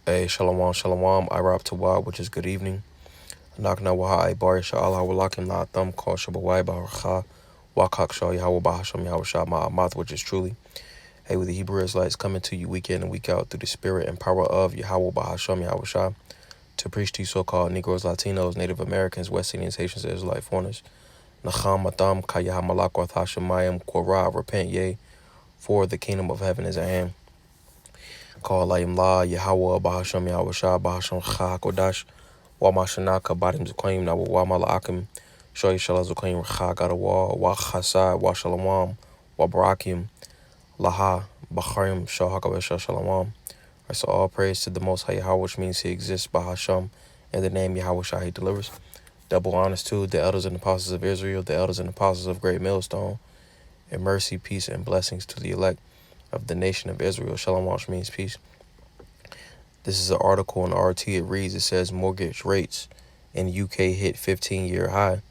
Hey, shalom, shalom, Irab Tawab, which is good evening. Knock na waha ibar sha'Allah walakim la thumb call shabawai barakha wakak shah Yahweh bahasham Yahweh shah ma'amath, which is truly. Hey, with the Hebrew Israelites coming to you week in and week out through the spirit and power of Yahweh bahasham Yahweh shah to preach to you so-called Negroes, Latinos, Native Americans, West Indians, Haitians, Israelite foreigners. Nacham matam kayah malakwath hashemayim korah, repent ye, for the kingdom of heaven is at hand. Call Layim La, Yahweh, Bahasham, Yahweh Shah, Bahasham Chah Kodash, Wamashanaka, Badim Zukaim, Nawa Wamala Akim, Shoy Shala Zukaim, Chah Gadawa, Wa Chasai, Wa Shalawam, Wa Barakim, Laha, Bacharim, Shahakabasha Shalawam. So all praise to the Most High Yahweh, which means He exists, Bahasham, in the name Yahweh Shah He delivers. Double honors to the elders and apostles of Israel, the elders and apostles of Great Millstone, and mercy, peace, and blessings to the elect of the nation of Israel. Shalom, which means peace. This is an article on RT. It reads, it says mortgage rates in UK hit 15-year high.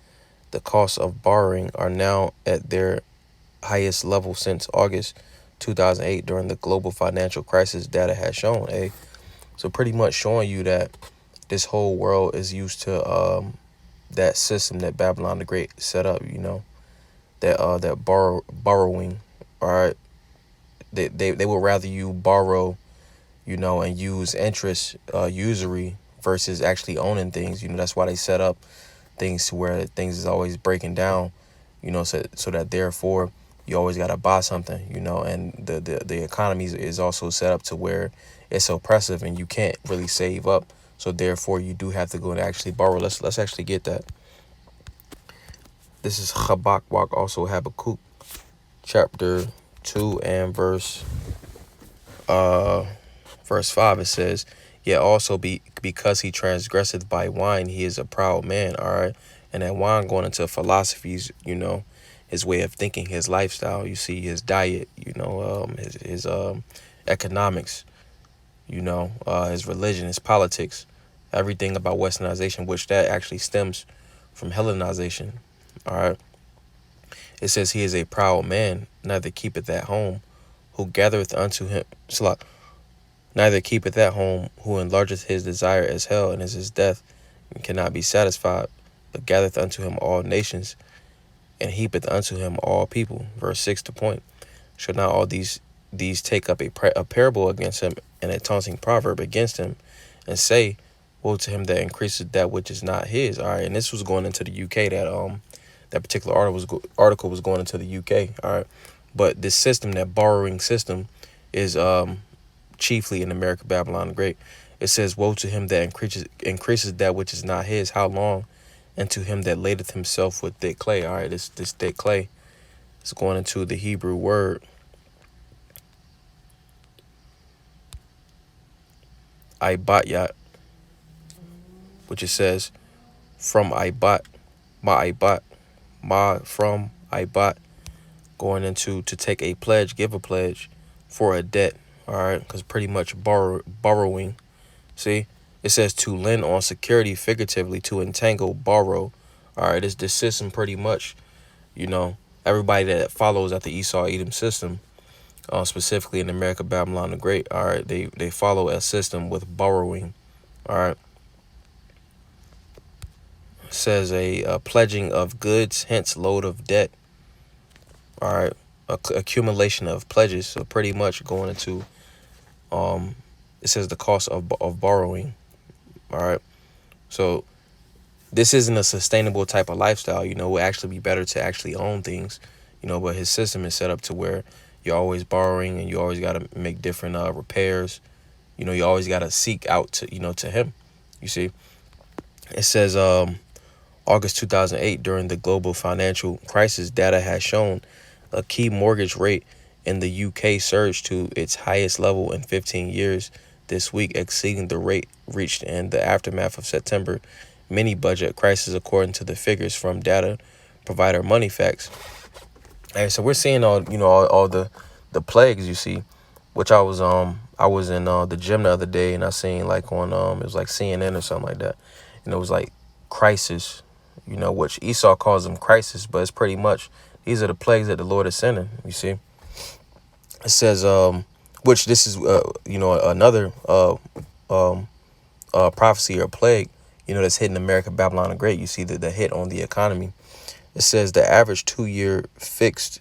The costs of borrowing are now at their highest level since August 2008 during the global financial crisis, data has shown. So pretty much showing you that this whole world is used to that system that Babylon the Great set up, that borrowing, all right? They would rather you borrow, and use interest, usury, versus actually owning things. That's why they set up things to where things is always breaking down, so that therefore you always got to buy something, and the economy is also set up to where it's oppressive and you can't really save up. So therefore you do have to go and actually borrow. Let's actually get that. This is Habakkuk, also Habakkuk, chapter 2 and verse 5. It says, yet also because he transgresseth by wine, he is a proud man. All right. And that wine going into philosophies, his way of thinking, his lifestyle, you see his diet, his economics, his religion, his politics, everything about westernization, which that actually stems from Hellenization. All right. It says he is a proud man, neither keepeth at home, who gathereth unto him neither keepeth at home, who enlargeth his desire as hell, and is his death, and cannot be satisfied, but gathereth unto him all nations, and heapeth unto him all people. Verse 6 to point. Shall not all these take up a parable against him, and a taunting proverb against him, and say, woe to him that increases that which is not his. All right, and this was going into the UK. That particular article was going into the UK. All right, but this system, that borrowing system, is chiefly in America, Babylon the Great. It says, woe to him that increases that which is not his. How long? And to him that ladeth himself with thick clay. All right, this thick clay is going into the Hebrew word Ibatyat, which it says from Ibat, from Ibat, going into to take a pledge, give a pledge for a debt. All right, because pretty much borrowing. See, it says to lend on security, figuratively, to entangle, borrow. All right, this system pretty much, everybody that follows at the Esau Edom system, specifically in America, Babylon the Great. All right, they follow a system with borrowing. All right, it says a pledging of goods, hence load of debt. All right, accumulation of pledges. So pretty much going into it says the cost of borrowing. All right, so this isn't a sustainable type of lifestyle. It would actually be better to actually own things, but his system is set up to where you're always borrowing, and you always got to make different repairs. You always got to seek out to him. You see, it says August 2008, during the global financial crisis, data has shown a key mortgage rate in the UK surged to its highest level in 15 years this week, exceeding the rate reached in the aftermath of September mini budget crisis, according to the figures from data provider Moneyfacts. And so we're seeing all the plagues, you see, which I was in the gym the other day, and I seen like on it was like CNN or something like that, and it was like crisis, which Esau calls them crisis, but it's pretty much these are the plagues that the Lord is sending. You see, it says which this is another prophecy or plague, that's hitting America, Babylon the Great. You see the hit on the economy. It says the average 2-year fixed,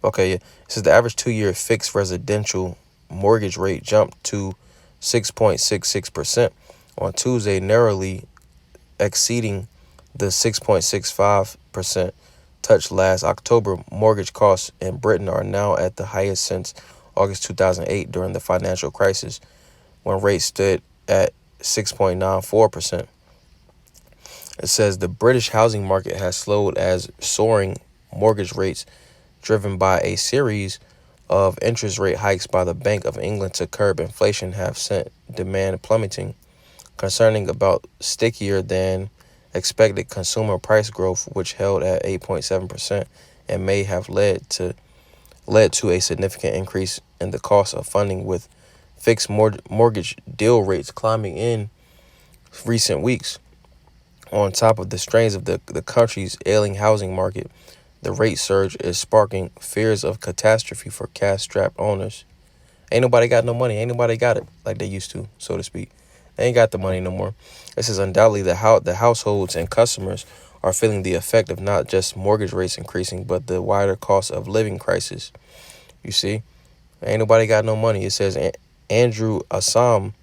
okay, yeah. It says the average 2-year fixed residential mortgage rate jumped to 6.66% on Tuesday, narrowly exceeding the 6.65% touched last October. Mortgage costs in Britain are now at the highest since August 2008 during the financial crisis, when rates stood at 6.94%. It says the British housing market has slowed as soaring mortgage rates, driven by a series of interest rate hikes by the Bank of England to curb inflation, have sent demand plummeting. Concerning about stickier than expected consumer price growth, which held at 8.7% and may have led to a significant increase in the cost of funding, with fixed mortgage deal rates climbing in recent weeks. On top of the strains of the country's ailing housing market, the rate surge is sparking fears of catastrophe for cash-strapped owners. Ain't nobody got no money. Ain't nobody got it like they used to, so to speak. They ain't got the money no more. This is undoubtedly the households and customers are feeling the effect of not just mortgage rates increasing, but the wider cost of living crisis. You see, ain't nobody got no money. It says Andrew Assam,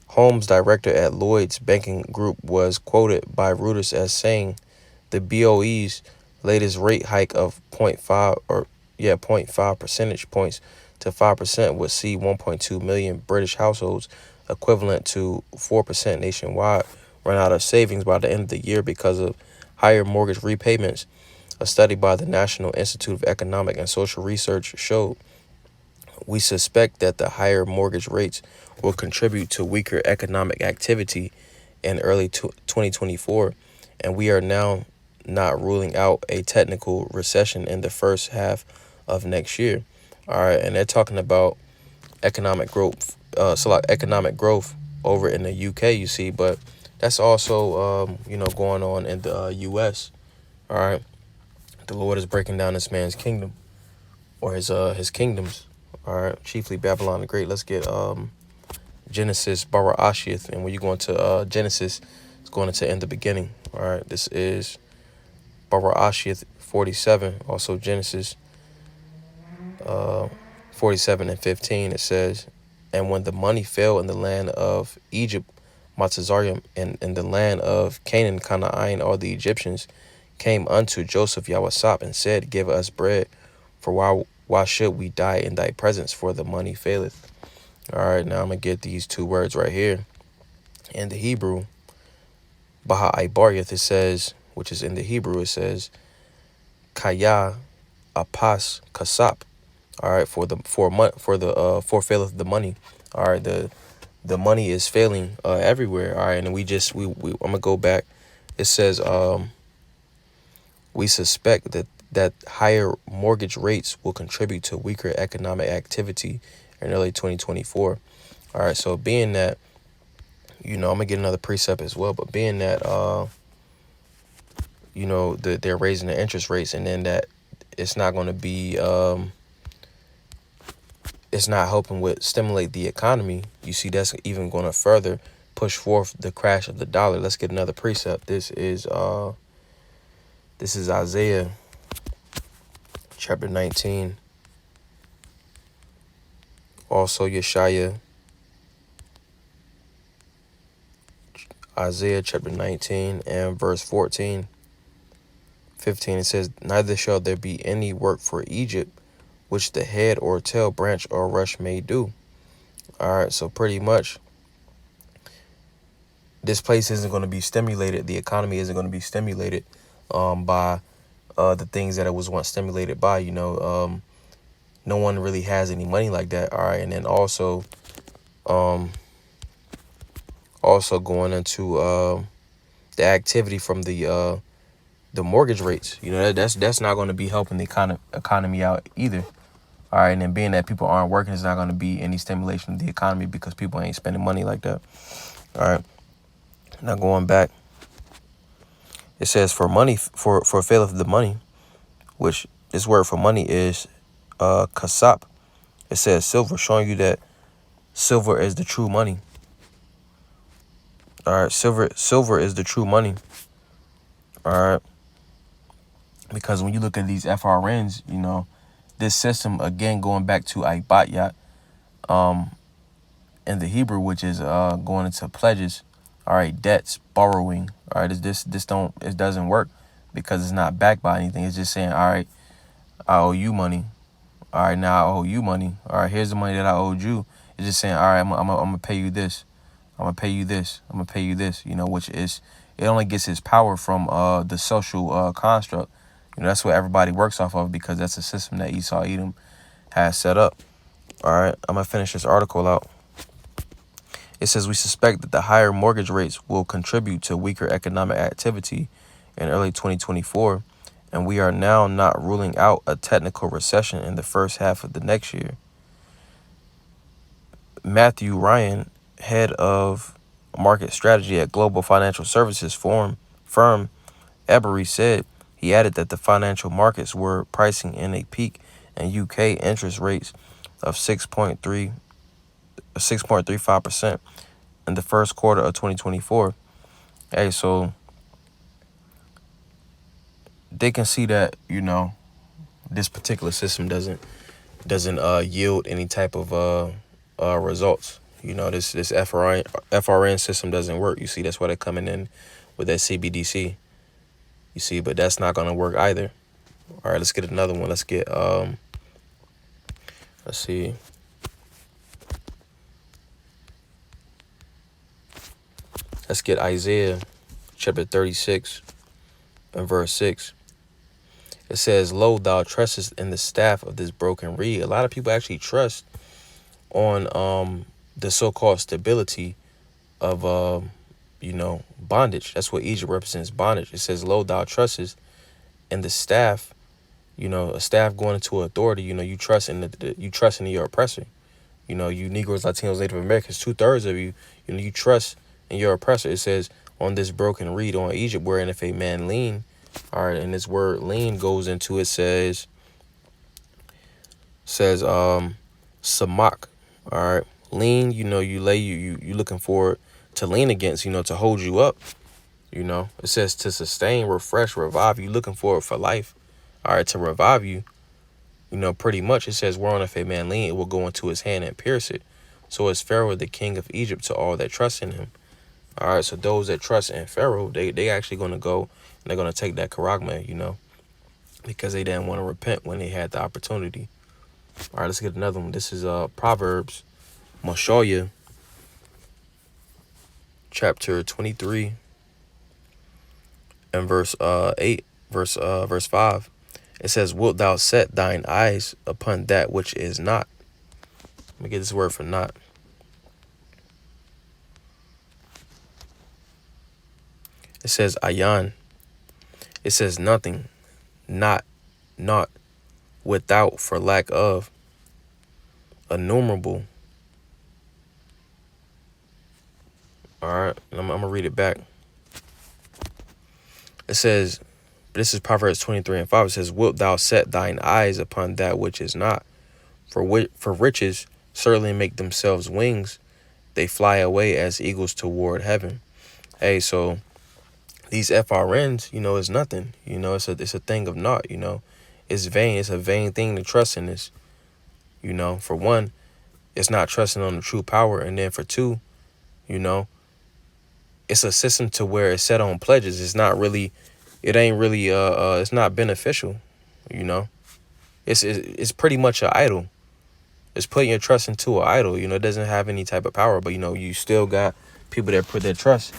Holmes director at Lloyd's Banking Group, was quoted by Reuters as saying the BOE's latest rate hike of 0.5 percentage points to 5% would see 1.2 million British households, equivalent to 4% nationwide, run out of savings by the end of the year because of higher mortgage repayments. A study by the National Institute of Economic and Social Research showed we suspect that the higher mortgage rates will contribute to weaker economic activity in early 2024, and we are now not ruling out a technical recession in the first half of next year. All right, and they're talking about economic growth, economic growth over in the UK, you see, but that's also, going on in the US. All right, the Lord is breaking down this man's kingdom, or his kingdoms. All right, chiefly Babylon the Great. Let's get Genesis Bara Ashiath, and when you go into Genesis, it's going into in the beginning. All right, this is Bara Ashiath 47, also Genesis 47 and 15. It says, and when the money fell in the land of Egypt, Matazarium, and in the land of Canaan, Canaan, all the Egyptians came unto Joseph Yawasap and said, give us bread, for why should we die in thy presence, for the money faileth. All right, now I'm going to get these two words right here. In the Hebrew, Baha Ibariath, it says, which is in the Hebrew, it says, Kaya Apas Kasap. All right, for faileth the money. All right, the money is failing everywhere. All right, and we I'm gonna go back. It says we suspect that higher mortgage rates will contribute to weaker economic activity in early 2024. All right, so being that, I'm gonna get another precept as well, but being that they're raising the interest rates, and then that it's not going to be it's not helping with stimulate the economy. You see, that's even going to further push forth the crash of the dollar. Let's get another precept. This is Isaiah chapter 19. Also Yeshaya, Isaiah chapter 19 and verse 14. 15, it says, neither shall there be any work for Egypt, which the head or tail, branch or rush may do. All right, so pretty much this place isn't going to be stimulated. The economy isn't going to be stimulated by the things that it was once stimulated by. No one really has any money like that. All right, and then also going into the activity from the mortgage rates. That's not going to be helping the economy out either. All right, and then being that people aren't working, it's not going to be any stimulation of the economy because people ain't spending money like that. All right, now going back, it says for faileth the money, which this word for money is kasap. It says silver, showing you that Silver is the true money. All right, silver is the true money. All right, because when you look at these FRNs, this system, again, going back to Ibatyat, in the Hebrew, which is going into pledges, all right, debts, borrowing, all right, it doesn't work because it's not backed by anything. It's just saying, all right, I owe you money. All right, now I owe you money. All right, here's the money that I owed you. It's just saying, all right, I'm gonna pay you this. I'm gonna pay you this. I'm gonna pay you this. Which is, it only gets its power from the social construct. That's what everybody works off of, because that's a system that Esau Edom has set up. All right, I'm gonna finish this article out. It says, we suspect that the higher mortgage rates will contribute to weaker economic activity in early 2024, and we are now not ruling out a technical recession in the first half of the next year. Matthew Ryan, head of market strategy at global financial services firm Ebury, said, he added that the financial markets were pricing in a peak in UK interest rates of 6.35% in the first quarter of 2024. Hey, so they can see that, this particular system doesn't yield any type of results. This FRN system doesn't work. You see, that's why they're coming in with that CBDC. You see, but that's not going to work either. All right, let's get another one. Let's get let's see. Let's get Isaiah chapter 36 and verse 6. It says, lo, thou trustest in the staff of this broken reed. A lot of people actually trust on the so-called stability of bondage. That's what Egypt represents, bondage. It says, lo, thou trustest in the staff, a staff going into authority. You trust in you trust in your oppressor. You Negroes, Latinos, Native Americans, 2/3 of you, you trust in your oppressor. It says, on this broken reed, on Egypt, wherein if a man lean, all right, and this word lean goes into, it says samak. All right, lean, you lay, you looking for to lean against, to hold you up. It says to sustain, refresh, revive. You looking for it for life. All right, to revive you. Pretty much it says, whereon if a man lean, it will go into his hand and pierce it. So is Pharaoh, the king of Egypt, to all that trust in him. All right, so those that trust in Pharaoh, they actually going to go and they're going to take that charagma, because they didn't want to repent when they had the opportunity. All right, let's get another one. This is Proverbs, Moshoya, chapter 23 and verse 8, verse 5. It says, wilt thou set thine eyes upon that which is not? Let me get this word for not. It says ayan. It says nothing, not, without, for lack of, innumerable. All right, I'm going to read it back. It says, this is Proverbs 23 and 5. It says, wilt thou set thine eyes upon that which is not? For riches certainly make themselves wings. They fly away as eagles toward heaven. Hey, so these FRNs, is nothing. It's a thing of naught. It's vain. It's a vain thing to trust in this. For one, it's not trusting on the true power, and then for two, it's a system to where it's set on pledges. It's not really, it's not beneficial. It's pretty much an idol. It's putting your trust into an idol. It doesn't have any type of power, but you still got people that put their trust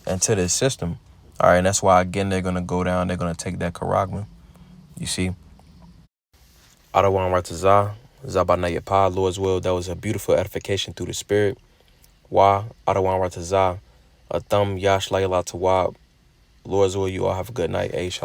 into this system. All right, and that's why, again, they're going to go down. They're going to take that charagma. You see? Adawan Ratazah, Zabanayapa, Lord's will. That was a beautiful edification through the spirit. Wa, Adawan Ratazah, Atham Yash Layla Tawab. Lord's will, you all have a good night. Shalom.